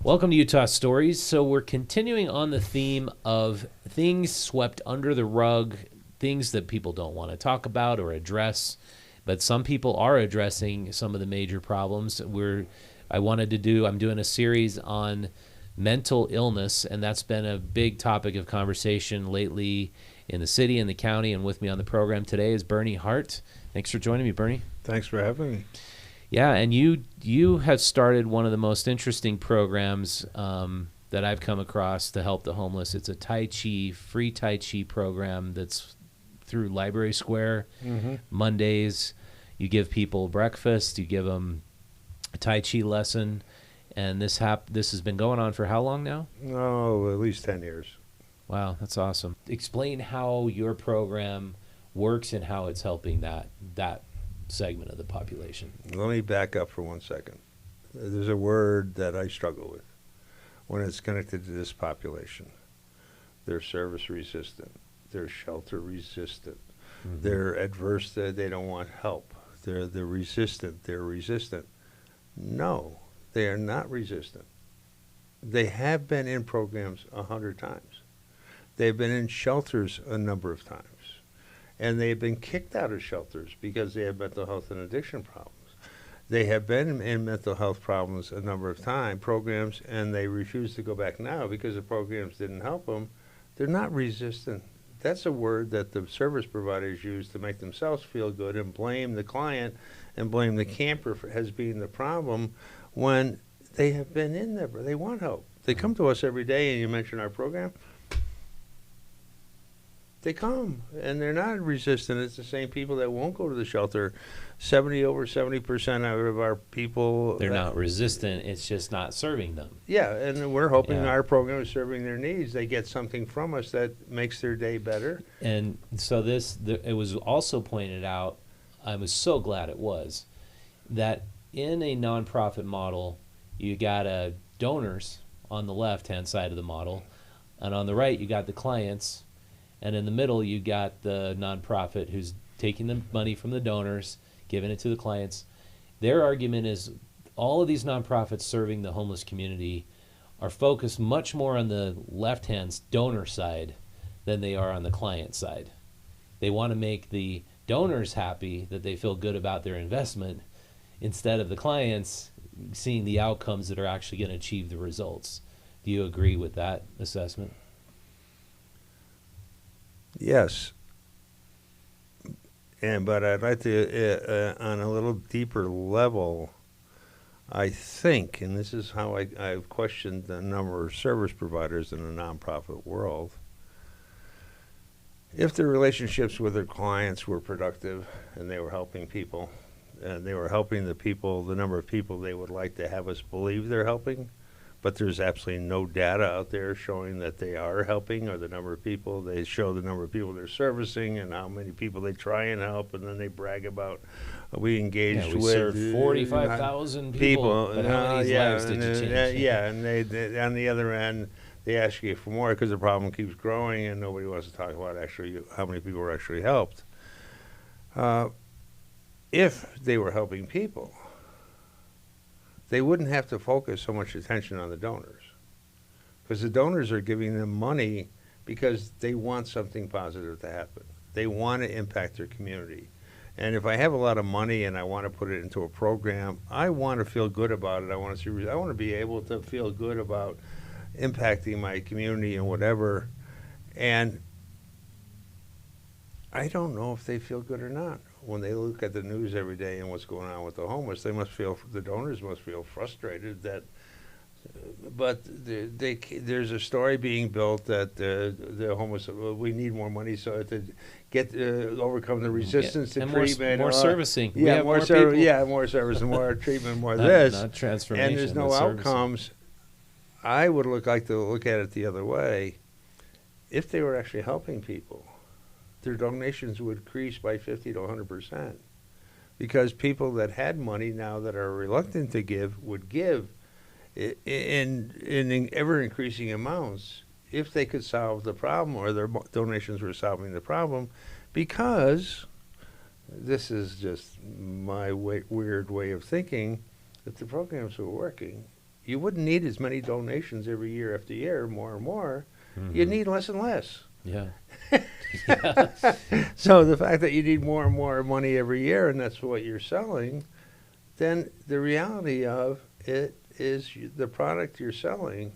Welcome to Utah Stories. So we're continuing on the theme of things swept under the rug, things that people don't want to talk about or address, but some people are addressing some of the major problems. I'm doing a series on mental illness, and that's been a big topic of conversation lately in the city and the county. And with me on the program today is Bernie Hart. Thanks for joining me, Bernie. Thanks for having me. Yeah, and you have started one of the most interesting programs that I've come across to help the homeless. It's a free Tai Chi program that's through Library Square. Mondays. You give people breakfast, you give them a Tai Chi lesson, and this has been going on for how long now? Oh, at least 10 years. Wow, that's awesome. Explain how your program works and how it's helping that segment of the population. Let me back up for 1 second. There's a word that I struggle with when it's connected to this population. They're service resistant. They're shelter resistant. Mm-hmm. They're adverse. They don't want help. They're resistant. They're resistant. No, they are not resistant. They have been in programs 100 times. They've been in shelters a number of times. And they've been kicked out of shelters because they have mental health and addiction problems. They have been in mental health problems a number of programs, and they refuse to go back now because the programs didn't help them. They're not resistant. That's a word that the service providers use to make themselves feel good and blame the client and blame the camper as being the problem when they have been in there. They want help. They come to us every day, and you mention our program. They come, and they're not resistant. It's the same people that won't go to the shelter. Over 70% of our people... They're not resistant. It's just not serving them. Yeah, and we're hoping our program is serving their needs. They get something from us that makes their day better. And so it was also pointed out, I was so glad it was, that in a nonprofit model, you got donors on the left-hand side of the model, and on the right, you got the clients. And in the middle, you got the nonprofit who's taking the money from the donors, giving it to the clients. Their argument is all of these nonprofits serving the homeless community are focused much more on the left-hand donor side than they are on the client side. They want to make the donors happy, that they feel good about their investment, instead of the clients seeing the outcomes that are actually going to achieve the results. Do you agree with that assessment? Yes, but I'd like to, on a little deeper level, I think, and this is how I've questioned the number of service providers in the nonprofit world, if their relationships with their clients were productive and they were helping people, and they were helping the number of people they would like to have us believe they're helping, but there's absolutely no data out there showing that they are helping, or the number of people. They show the number of people they're servicing and how many people they try and help, and then they brag about we engaged we with served 45,000 people. But how many lives did you change? And they on the other end, they ask you for more because the problem keeps growing, and nobody wants to talk about actually how many people were actually helped. If they were helping people, they wouldn't have to focus so much attention on the donors, because the donors are giving them money because they want something positive to happen. They want to impact their community. And if I have a lot of money and I want to put it into a program, I want to feel good about it. I want to be able to feel good about impacting my community and whatever. And I don't know if they feel good or not. When they look at the news every day and what's going on with the homeless, the donors must feel frustrated that, but there's a story being built that the homeless, we need more money so to get overcome the resistance to treatment. More servicing. Yeah, more service. Yeah, more service and more treatment, more this. Not transformation. And there's no outcomes. I would like to look at it the other way. If they were actually helping people, their donations would increase by 50 to 100%, because people that had money now that are reluctant to give would give in ever-increasing amounts if they could solve the problem, or their donations were solving the problem, because this is just my weird way of thinking, if the programs were working you wouldn't need as many donations every year after year, more and more. You Mm-hmm. need less and less. Yeah. Yeah. So the fact that you need more and more money every year, and that's what you're selling, then the reality of it is the product you're selling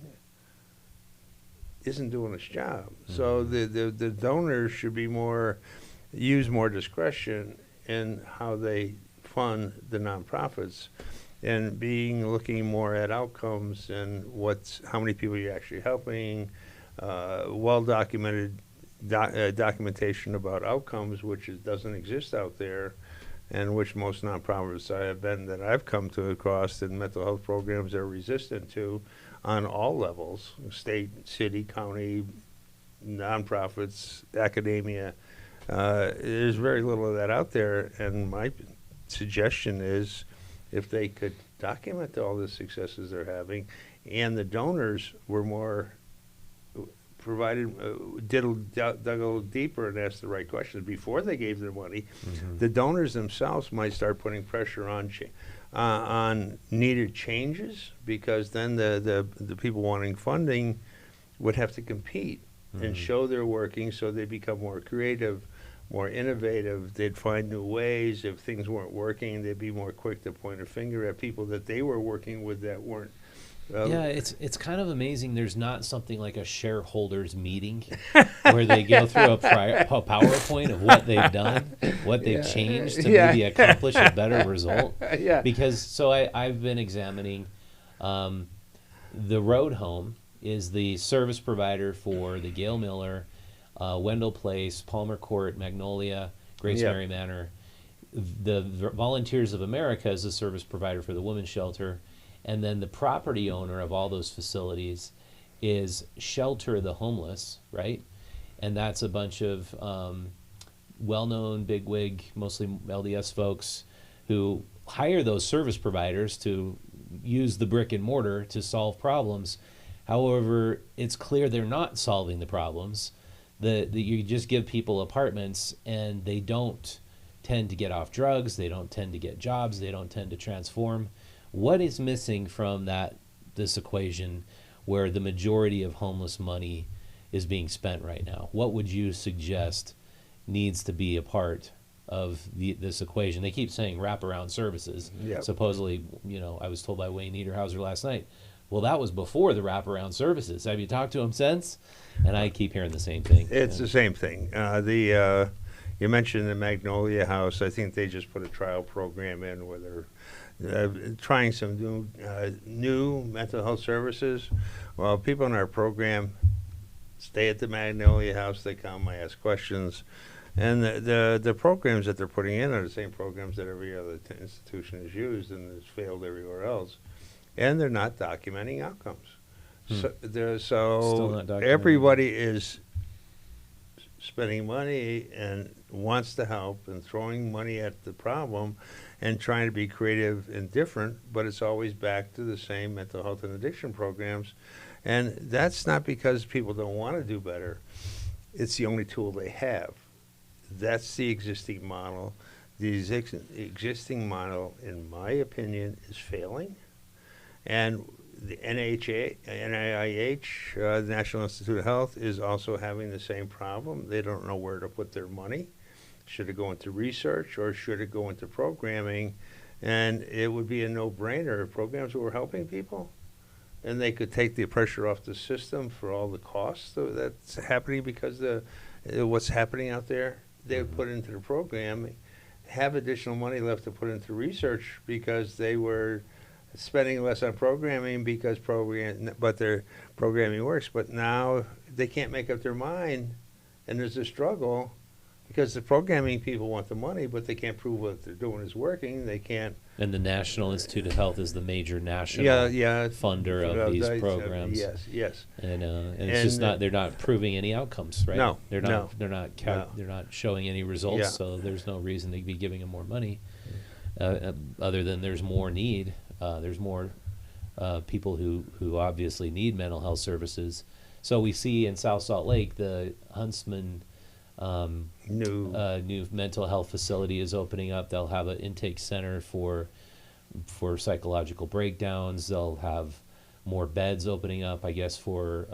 isn't doing its job. So the donors should be use more discretion in how they fund the nonprofits, and looking more at outcomes and how many people you're actually helping, well documented documentation about outcomes, which doesn't exist out there, and which most nonprofits that I've come to across in mental health programs are resistant to on all levels: state, city, county, nonprofits, academia. There's very little of that out there, and my suggestion is if they could document all the successes they're having, and the donors were more provided, dug a little deeper and asked the right questions before they gave their money, the donors themselves might start putting pressure on needed changes, because then the people wanting funding would have to compete and show they're working, so they become more creative, more innovative. They'd find new ways. If things weren't working, they'd be more quick to point a finger at people that they were working with that weren't. Yeah, it's kind of amazing. There's not something like a shareholders meeting where they go through a PowerPoint of what they've done, what they've changed to maybe accomplish a better result. Yeah. Because I've been examining the Road Home is the service provider for the Gail Miller, Wendell Place, Palmer Court, Magnolia, Grace Mary Manor. The Volunteers of America is the service provider for the women's shelter. And then the property owner of all those facilities is Shelter the Homeless, right? And that's a bunch of well-known bigwig, mostly LDS folks, who hire those service providers to use the brick and mortar to solve problems. However, it's clear they're not solving the problems. You just give people apartments, and they don't tend to get off drugs. They don't tend to get jobs. They don't tend to transform. What is missing from this equation where the majority of homeless money is being spent right now? What would you suggest needs to be a part of this equation? They keep saying wraparound services. Yep. Supposedly, I was told by Wayne Niederhauser last night, well, that was before the wraparound services. Have you talked to him since? And I keep hearing the same thing. It's the same thing. You mentioned the Magnolia House. I think they just put a trial program in where they're trying some new mental health services. Well, people in our program stay at the Magnolia House. They come, I ask questions, and the programs that they're putting in are the same programs that every other institution has used and has failed everywhere else, and they're not documenting outcomes. So everybody is spending money and wants to help and throwing money at the problem and trying to be creative and different, but it's always back to the same mental health and addiction programs. And that's not because people don't want to do better. It's the only tool they have. That's the existing model. The existing model, in my opinion, is failing. And the NIH, the National Institute of Health, is also having the same problem. They don't know where to put their money. Should it go into research or should it go into programming? And it would be a no-brainer if programs were helping people and they could take the pressure off the system for all the costs that's happening because what's happening out there. They would put into the program, have additional money left to put into research because they were spending less on programming but their programming works. But now they can't make up their mind, and there's a struggle because the programming people want the money, but they can't prove what they're doing is working. They can't. And the National Institute of Health is the major national funder of these programs. Yes. And it's just they're not proving any outcomes, right? No, they're not showing any results. Yeah. So there's no reason to be giving them more money, other than there's more need. There's more people who obviously need mental health services. So we see in South Salt Lake the Huntsman new mental health facility is opening up. They'll have an intake center for psychological breakdowns. They'll have more beds opening up, I guess, for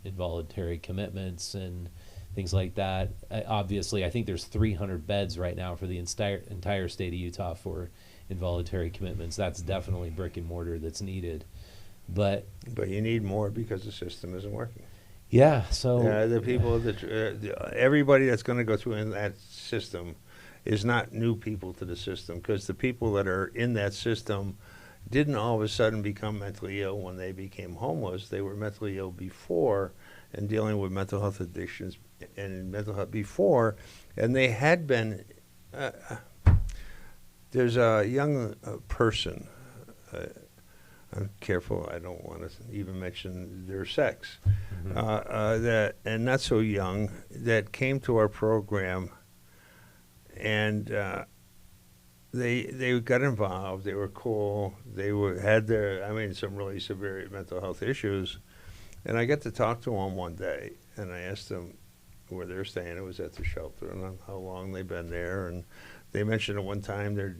involuntary commitments and things like that. Obviously, I think there's 300 beds right now for the entire state of Utah for involuntary commitments. That's definitely brick and mortar that's needed. But you need more because the system isn't working. yeah, so The people that everybody that's going to go through in that system is not new people to the system, because the people that are in that system didn't all of a sudden become mentally ill when they became homeless. They were mentally ill before and dealing with mental health addictions and mental health before, and they had been. There's a young person. I'm careful. I don't want to even mention their sex. That, and not so young, that came to our program, and they got involved. They were cool. They had some really severe mental health issues. And I got to talk to them one day, and I asked them where they're staying. It was at the shelter, and how long they've been there. And they mentioned at one time their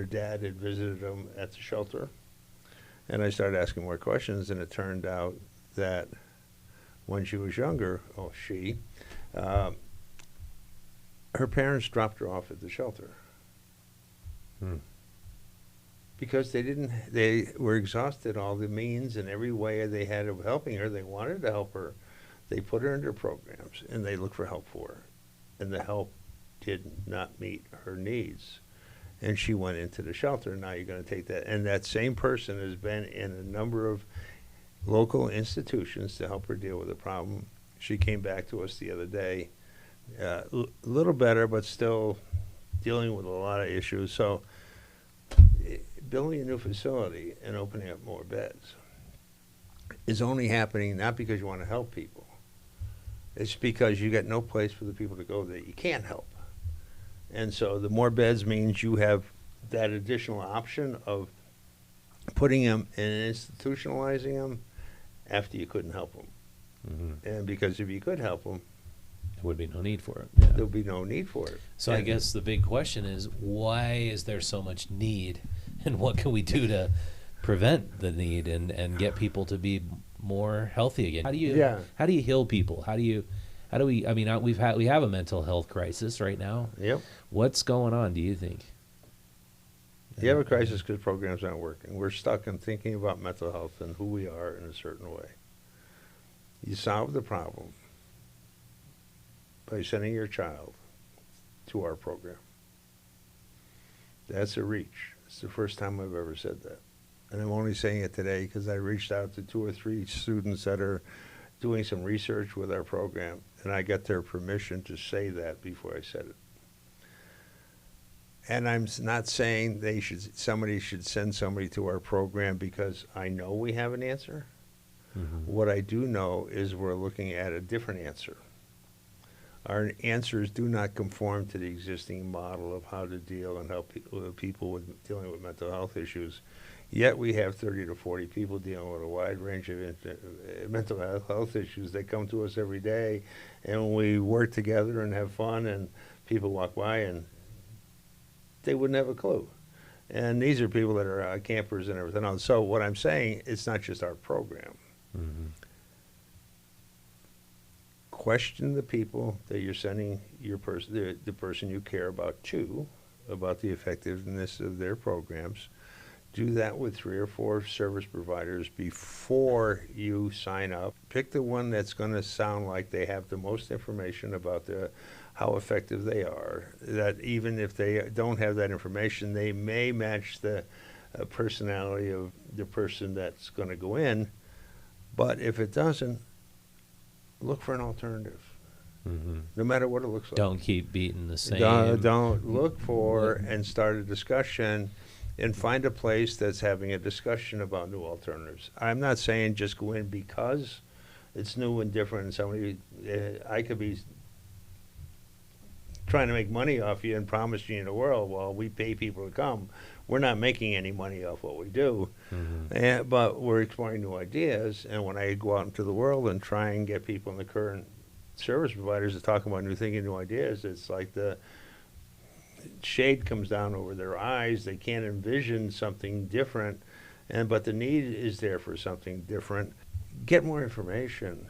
dad had visited them at the shelter. And I started asking more questions, and it turned out that when she was younger, her parents dropped her off at the shelter. Because they were exhausted all the means and every way they had of helping her. They wanted to help her. They put her into programs, and they looked for help for her. And the help did not meet her needs. And she went into the shelter. Now you're going to take that. And that same person has been in a number of local institutions to help her deal with the problem. She came back to us the other day, a little better, but still dealing with a lot of issues. So building a new facility and opening up more beds is only happening not because you want to help people. It's because you got no place for the people to go that you can't help. And so the more beds means you have that additional option of putting them and institutionalizing them after you couldn't help them. And because if you could help them, there would be no need for it. There'll be no need for it. So I guess the big question is, why is there so much need, and what can we do to prevent the need and get people to be more healthy again? How do you heal people? We have a mental health crisis right now. Yep. What's going on, do you think? You have a crisis because programs aren't working. We're stuck in thinking about mental health and who we are in a certain way. You solve the problem by sending your child to our program. That's a reach. It's the first time I've ever said that. And I'm only saying it today because I reached out to 2 or 3 students that are doing some research with our program, and I got their permission to say that before I said it. And I'm not saying somebody should send somebody to our program because I know we have an answer. What I do know is we're looking at a different answer. Our answers do not conform to the existing model of how to deal and help people with dealing with mental health issues. Yet we have 30 to 40 people dealing with a wide range of mental health issues. They come to us every day, and we work together and have fun, and people walk by and they wouldn't have a clue. And these are people that are campers and everything else. So what I'm saying, it's not just our program. Question the people that you're sending the person you care about to, about the effectiveness of their programs. Do that with 3 or 4 service providers before you sign up. Pick the one that's going to sound like they have the most information about how effective they are. That even if they don't have that information, they may match the personality of the person that's going to go in. But if it doesn't, look for an alternative. No matter what it looks like. Don't keep beating the same. Don't look for and start a discussion and find a place that's having a discussion about new alternatives. I'm not saying just go in because it's new and different. And I could be trying to make money off you and promise you in the world, well, we pay people to come. We're not making any money off what we do, but we're exploring new ideas. And when I go out into the world and try and get people in the current service providers to talk about new thinking, new ideas, it's like the shade comes down over their eyes. They can't envision something different. but the need is there for something different. Get more information,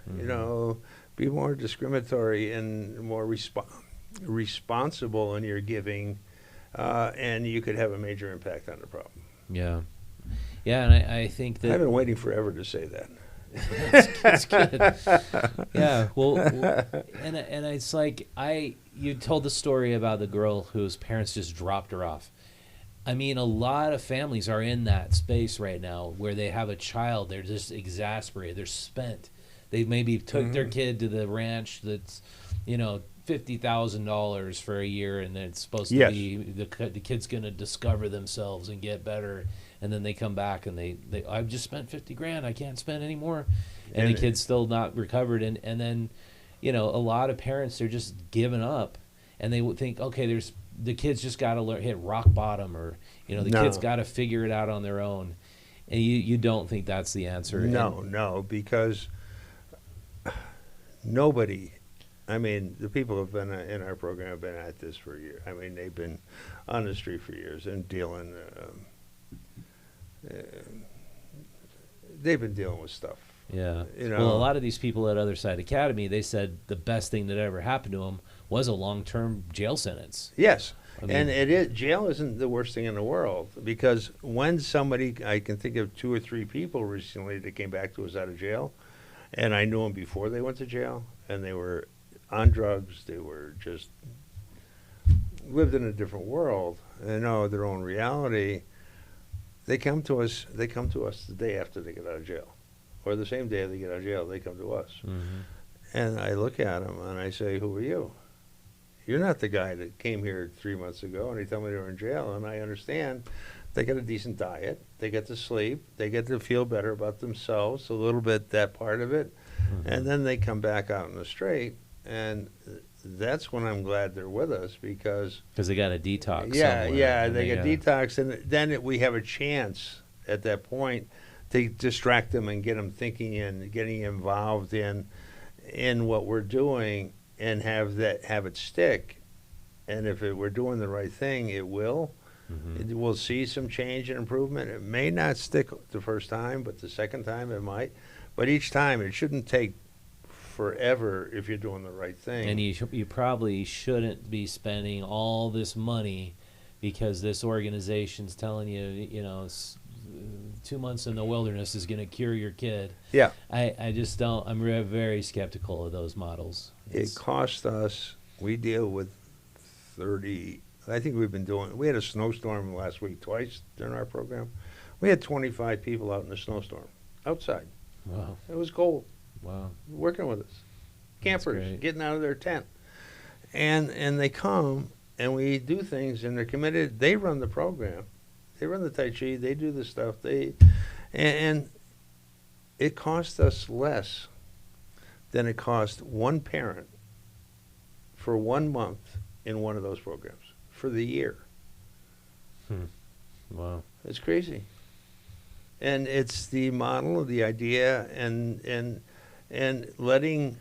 be more discriminatory and more responsible in your giving, and you could have a major impact on the problem. Yeah. Yeah, and I think that... I've been waiting forever to say that. That's good. Yeah, well, and it's like you told the story about the girl whose parents just dropped her off. I mean, a lot of families are in that space right now where they have a child, they're just exasperated, they're spent. They maybe took their kid to the ranch that's, $50,000 for a year, and it's supposed to be the kid's going to discover themselves and get better. And then they come back and they I've just spent $50,000. I can't spend any more. And the kid's still not recovered. And then, a lot of parents, they're just giving up, and they would think, okay, the kid's just got to hit rock bottom, or, the kid's got to figure it out on their own. And you don't think that's the answer. No, because nobody, the people who have been in our program have been at this for years. They've been on the street for years and dealing. They've been dealing with stuff. Yeah. Well, a lot of these people at Other Side Academy, they said the best thing that ever happened to them was a long-term jail sentence. Yes. And jail isn't the worst thing in the world, because when somebody, I can think of 2 or 3 people recently that came back to us out of jail, and I knew them before they went to jail, and they were on drugs, they were just lived in a different world, and know their own reality. They come to us the day after they get out of jail, or the same day they get out of jail, they come to us. Mm-hmm. And I look at them and I say, who are you? You're not the guy that came here 3 months ago. And they tell me they were in jail, and I understand. They get a decent diet, they get to sleep, they get to feel better about themselves, a little bit, that part of it. Mm-hmm. And then they come back out in the straight, and that's when I'm glad they're with us, because they got a detox. Yeah, they get detox, and then we have a chance at that point to distract them and get them thinking and getting involved in what we're doing, and have it stick. And if we're doing the right thing, it will. Mm-hmm. We'll see some change and improvement. It may not stick the first time, but the second time it might. But each time, it shouldn't take forever if you're doing the right thing. And you probably shouldn't be spending all this money because this organization's telling you, 2 months in the wilderness is going to cure your kid. Yeah. I just don't. I'm very skeptical of those models. It cost us, we deal with 30, I think we had a snowstorm last week twice during our program. We had 25 people out in the snowstorm, outside. Wow. It was cold. Wow. Working with us. Campers, getting out of their tent. And they come, and we do things, and they're committed. They run the program. They run the Tai Chi. They do the stuff. And it cost us less than it cost one parent for 1 month in one of those programs for the year. Wow. It's crazy. And it's the model, the idea, and letting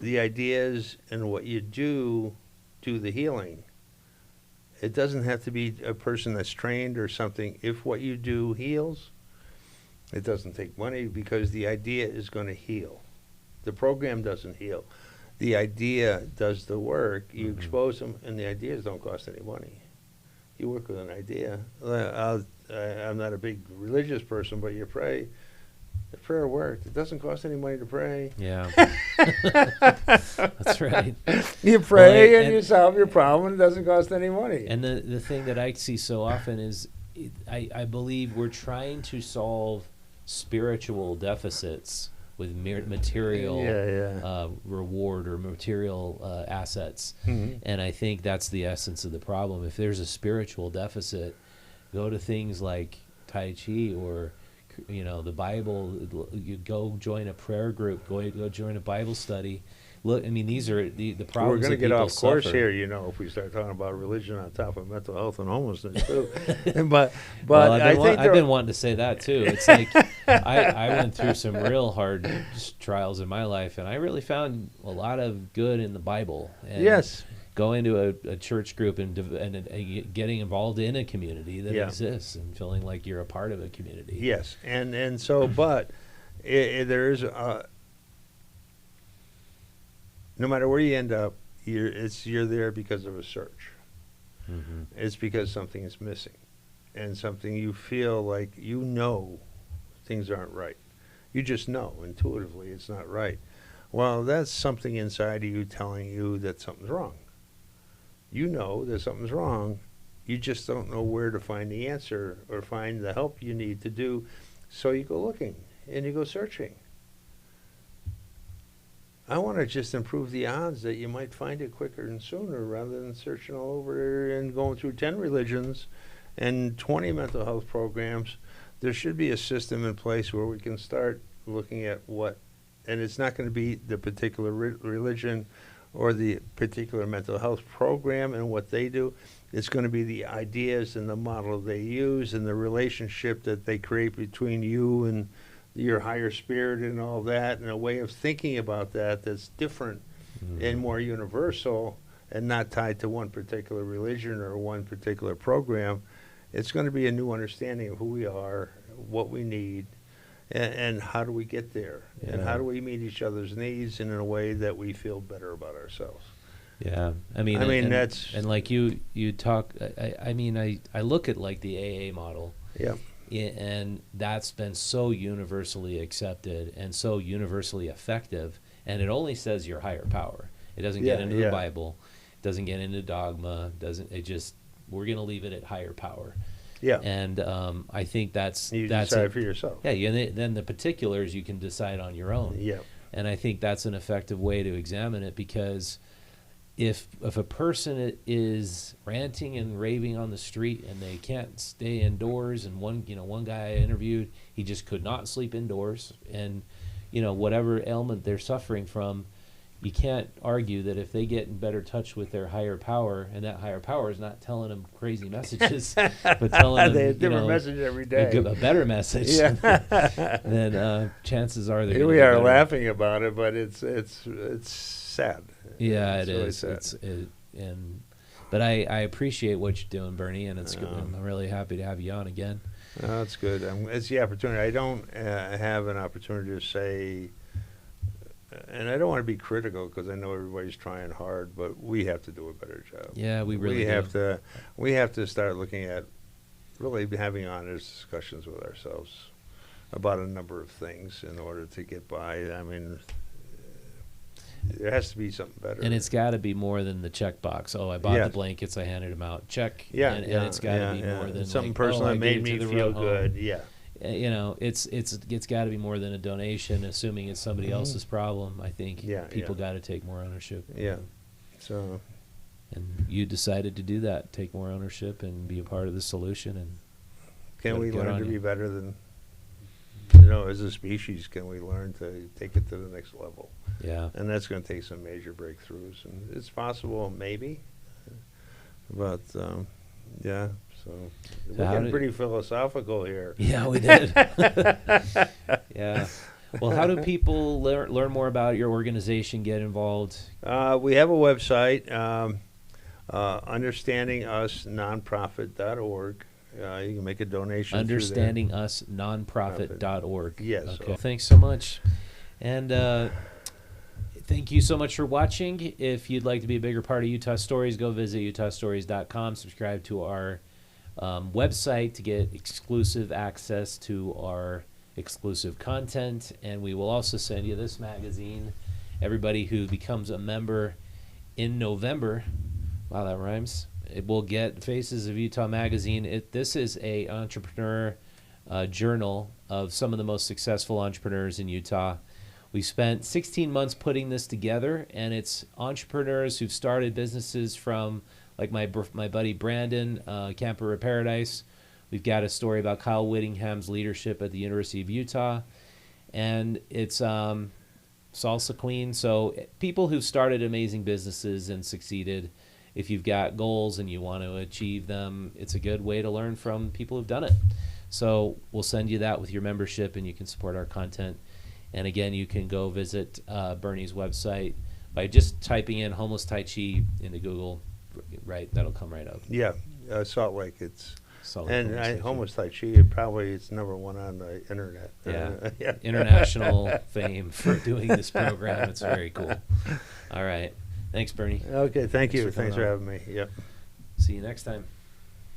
the ideas and what you do the healing. It doesn't have to be a person that's trained or something. If what you do heals, it doesn't take money, because the idea is going to heal. The program doesn't heal. The idea does the work. You expose them, and the ideas don't cost any money. You work with an idea. I'm not a big religious person, but you pray. The prayer worked. It doesn't cost any money to pray. Yeah. That's right. You pray and you solve your problem, and it doesn't cost any money. And the thing that I see so often is I believe we're trying to solve spiritual deficits with material reward or material assets. Mm-hmm. And I think that's the essence of the problem. If there's a spiritual deficit, go to things like Tai Chi or the Bible. You go join a prayer group, go join a Bible study. Look, these are the problems. We're going to get off course suffer. here, if we start talking about religion on top of mental health and homelessness too. but I've been wanting to say that too. It's like I went through some real hard trials in my life, and I really found a lot of good in the Bible. And, yes. going to a church group and getting involved in a community that Yeah. exists and feeling like you're a part of a community. Yes, and so, but there's no matter where you end up, you're there because of a search. Mm-hmm. It's because something is missing, and something you feel like things aren't right. You just know intuitively it's not right. Well, that's something inside of you telling you that something's wrong. You know that something's wrong. You just don't know where to find the answer or find the help you need to do. So you go looking and you go searching. I want to just improve the odds that you might find it quicker and sooner rather than searching all over and going through 10 religions and 20 mental health programs. There should be a system in place where we can start looking at and it's not going to be the particular religion or the particular mental health program and what they do. It's going to be the ideas and the model they use and the relationship that they create between you and your higher spirit and all that, and a way of thinking about that's different and more universal and not tied to one particular religion or one particular program. It's going to be a new understanding of who we are, what we need, and how do we get there, and how do we meet each other's needs in a way that we feel better about ourselves. Yeah, I mean, that's and like you talk. I look at like the AA model. Yeah. And that's been so universally accepted and so universally effective, and it only says your higher power. It doesn't get into the Bible, it doesn't get into dogma, we're going to leave it at higher power. Yeah. And I think that's decide for yourself. Yeah, and then the particulars you can decide on your own. Yeah. And I think that's an effective way to examine it, because if a person is ranting and raving on the street and they can't stay indoors, and one guy I interviewed, he just could not sleep indoors, and whatever ailment they're suffering from, you can't argue that if they get in better touch with their higher power, and that higher power is not telling them crazy messages, but telling them a different message every day, a better message, then chances are they're here we are laughing about it, but it's sad. Yeah, it is. Really But I appreciate what you're doing, Bernie, and it's good. I'm really happy to have you on again. That's good. It's the opportunity. I don't have an opportunity to say, and I don't want to be critical because I know everybody's trying hard, but we have to do a better job. Yeah, we really do. We have to start looking at really having honest discussions with ourselves about a number of things in order to get by. I mean, there has to be something better. And it's got to be more than the checkbox. Oh, I bought the blankets, I handed them out. Check. Yeah, and it's got to be more than something like, personal that made me feel good. Home. Yeah. It's got to be more than a donation, assuming it's somebody else's problem. I think people got to take more ownership. Yeah. So. And you decided to do that, take more ownership and be a part of the solution. And can we learn to be better than, as a species, can we learn to take it to the next level? Yeah. And that's going to take some major breakthroughs. And it's possible, maybe. But, yeah. So we're getting pretty philosophical here. Yeah, we did. Yeah. Well, how do people learn more about your organization, get involved? We have a website, understandingusnonprofit.org. You can make a donation. Understandingusnonprofit.org. Yes. Okay. Well, thanks so much. And thank you so much for watching. If you'd like to be a bigger part of Utah Stories, go visit utahstories.com. Subscribe to our website to get exclusive access to our exclusive content. And we will also send you this magazine. Everybody who becomes a member in November, wow, that rhymes, it will get Faces of Utah magazine. This is a entrepreneur journal of some of the most successful entrepreneurs in Utah. We spent 16 months putting this together, and it's entrepreneurs who've started businesses from, like my buddy Brandon, Camper of Paradise. We've got a story about Kyle Whittingham's leadership at the University of Utah, and it's Salsa Queen. So people who've started amazing businesses and succeeded. If you've got goals and you want to achieve them, it's a good way to learn from people who've done it. So we'll send you that with your membership, and you can support our content. And again, you can go visit Bernie's website, by just typing in homeless Tai Chi into Google, right? That'll come right up. Yeah, Salt Lake. And homeless Tai Chi, it's number one on the internet. Yeah. Yeah. International fame for doing this program. It's very cool. All right. Thanks, Bernie. Okay, thank you. Thanks for Thanks for having me. Yep. See you next time.